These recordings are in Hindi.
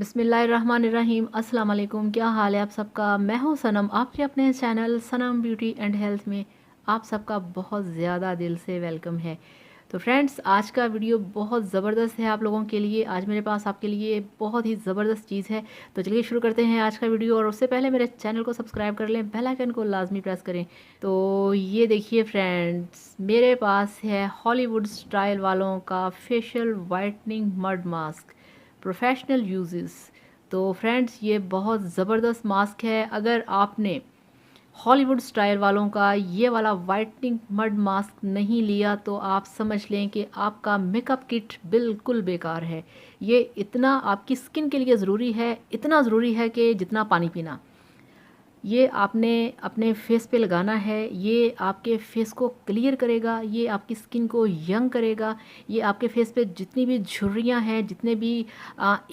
बिस्मिल्लाहिर्रहमानिर्रहीम। अस्सलाम वालेकुम। क्या हाल है आप सबका? मैं हूँ सनम, आपके अपने channel Sanam beauty and health में आप सबका बहुत ज़्यादा दिल से वेलकम है। तो फ्रेंड्स, आज का वीडियो बहुत ज़बरदस्त है आप लोगों के लिए। आज मेरे पास आपके लिए बहुत ही ज़बरदस्त चीज़ है। तो चलिए शुरू करते हैं आज का वीडियो। और उससे पहले मेरे चैनल को सब्सक्राइब कर लें, बेल आइकन को लाजमी प्रेस करें। तो ये देखिए फ्रेंड्स, मेरे पास है हॉलीवुड स्टाइल वालों का facial whitening mud mask, professional uses. तो फ्रेंड्स, ये बहुत ज़बरदस्त मास्क है। अगर आपने हॉलीवुड स्टाइल वालों का ये वाला वाइटनिंग मड मास्क नहीं लिया तो आप समझ लें कि आपका मेकअप किट बिल्कुल बेकार है। ये इतना आपकी स्किन के लिए ज़रूरी है, इतना ज़रूरी है कि जितना पानी पीना। ये आपने अपने फेस पे लगाना है। ये आपके फेस को क्लियर करेगा, ये आपकी स्किन को यंग करेगा। ये आपके फेस पे जितनी भी झुर्रियाँ हैं, जितने भी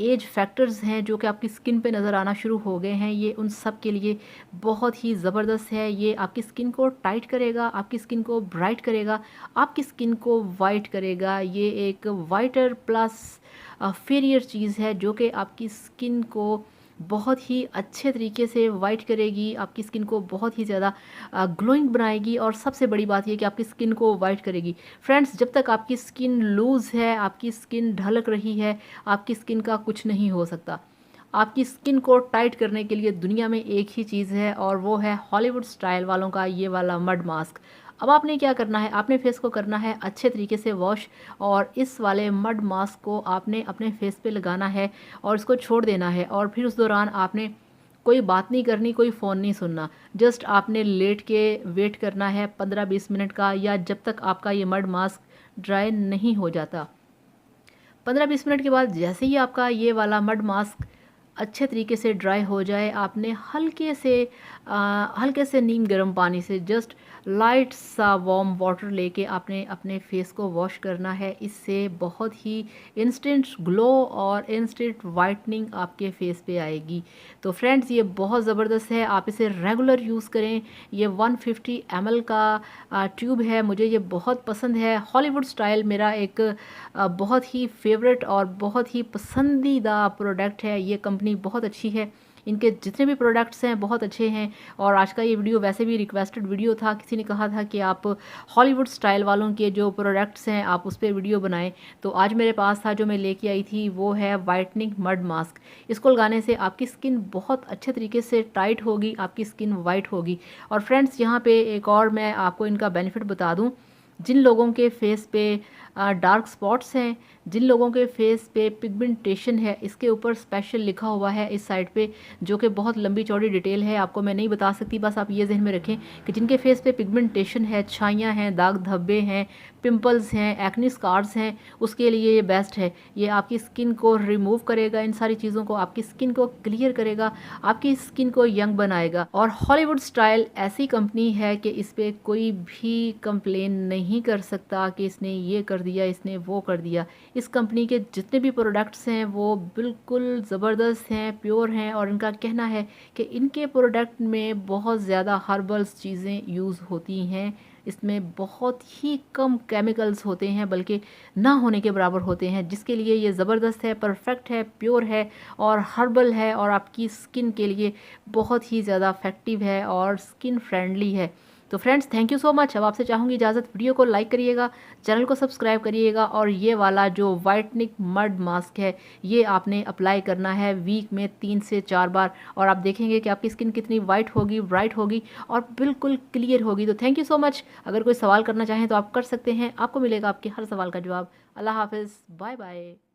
एज फैक्टर्स हैं जो कि आपकी स्किन पे नज़र आना शुरू हो गए हैं, ये उन सब के लिए बहुत ही ज़बरदस्त है। ये आपकी स्किन को टाइट करेगा, आपकी स्किन को ब्राइट करेगा, आपकी स्किन को वाइट करेगा। ये एक वाइटर प्लस फेरियर चीज़ है जो कि आपकी स्किन को बहुत ही अच्छे तरीके से वाइट करेगी, आपकी स्किन को बहुत ही ज़्यादा ग्लोइंग बनाएगी। और सबसे बड़ी बात यह कि आपकी स्किन को वाइट करेगी। फ्रेंड्स, जब तक आपकी स्किन लूज़ है, आपकी स्किन ढलक रही है, आपकी स्किन का कुछ नहीं हो सकता। आपकी स्किन को टाइट करने के लिए दुनिया में एक ही चीज़ है और वो है हॉलीवुड स्टाइल वालों का ये वाला मड मास्क। अब आपने क्या करना है, आपने फेस को करना है अच्छे तरीके से वॉश, और इस वाले मड मास्क को आपने अपने फेस पे लगाना है और इसको छोड़ देना है। और फिर उस दौरान आपने कोई बात नहीं करनी, कोई फ़ोन नहीं सुनना। जस्ट आपने लेट के वेट करना है 15-20 मिनट का, या जब तक आपका ये मड मास्क ड्राई नहीं हो जाता। 15-20 मिनट के बाद जैसे ही आपका ये वाला मड मास्क अच्छे तरीके से ड्राई हो जाए, आपने हल्के से नीम गर्म पानी से जस्ट लाइट सा वार्म वाटर लेके आपने अपने फेस को वॉश करना है। इससे बहुत ही इंस्टेंट ग्लो और इंस्टेंट वाइटनिंग आपके फेस पे आएगी। तो फ्रेंड्स, ये बहुत ज़बरदस्त है, आप इसे रेगुलर यूज़ करें। ये 150 ml का ट्यूब है, मुझे ये बहुत पसंद है। हॉलीवुड स्टाइल मेरा एक बहुत ही फेवरेट और बहुत ही पसंदीदा प्रोडक्ट है। ये कंपनी बहुत अच्छी है, इनके जितने भी प्रोडक्ट्स हैं बहुत अच्छे हैं। और आज का ये वीडियो वैसे भी रिक्वेस्टेड वीडियो था, किसी ने कहा था कि आप हॉलीवुड स्टाइल वालों के जो प्रोडक्ट्स हैं आप उस पर वीडियो बनाएं। तो आज मेरे पास था, जो मैं लेके आई थी, वो है वाइटनिंग मड मास्क। इसको लगाने से आपकी स्किन बहुत अच्छे तरीके से टाइट होगी, आपकी स्किन वाइट होगी। और फ्रेंड्स, यहाँ पे एक और मैं आपको इनका बेनिफिट बता दूँ। जिन लोगों के फेस पे डार्क स्पॉट्स हैं, जिन लोगों के फेस पे पिगमेंटेशन है, इसके ऊपर स्पेशल लिखा हुआ है इस साइड पे, जो कि बहुत लंबी चौड़ी डिटेल है, आपको मैं नहीं बता सकती। बस आप ये ज़हन में रखें कि जिनके फेस पे पिगमेंटेशन है, छाइयाँ हैं, दाग धब्बे हैं, पिंपल्स हैं, एक्ने स्कार्स हैं, उसके लिए ये बेस्ट है। ये आपकी स्किन को रिमूव करेगा, इन सारी चीज़ों को, आपकी स्किन को क्लियर करेगा, आपकी स्किन को यंग बनाएगा। और हॉलीवुड स्टाइल ऐसी कंपनी है कि इस पर कोई भी कंप्लेन नहीं कर सकता कि इसने ये कर दिया, इसने वो कर दिया। इस कंपनी के जितने भी प्रोडक्ट्स हैं वो बिल्कुल ज़बरदस्त हैं, प्योर हैं। और इनका कहना है कि इनके प्रोडक्ट में बहुत ज़्यादा हर्बल्स चीज़ें यूज़ होती हैं, इसमें बहुत ही कम केमिकल्स होते हैं, बल्कि ना होने के बराबर होते हैं, जिसके लिए ये ज़बरदस्त है, परफेक्ट है, प्योर है और हर्बल है, और आपकी स्किन के लिए बहुत ही ज़्यादा इफ़ेक्टिव है और स्किन फ्रेंडली है। तो friends, thank you so much. अब आपसे चाहूँगी इजाज़त, वीडियो को लाइक करिएगा, चैनल को सब्सक्राइब करिएगा। और ये वाला जो वाइटनिंग मड मास्क है, ये आपने अप्लाई करना है वीक में 3 से 4 बार, और आप देखेंगे कि आपकी स्किन कितनी वाइट होगी, ब्राइट होगी और बिल्कुल क्लियर होगी। तो थैंक यू सो मच। अगर कोई सवाल करना चाहें तो आप कर सकते हैं, आपको मिलेगा आपके हर सवाल का जवाब। अल्लाह हाफिज़, बाय बाय।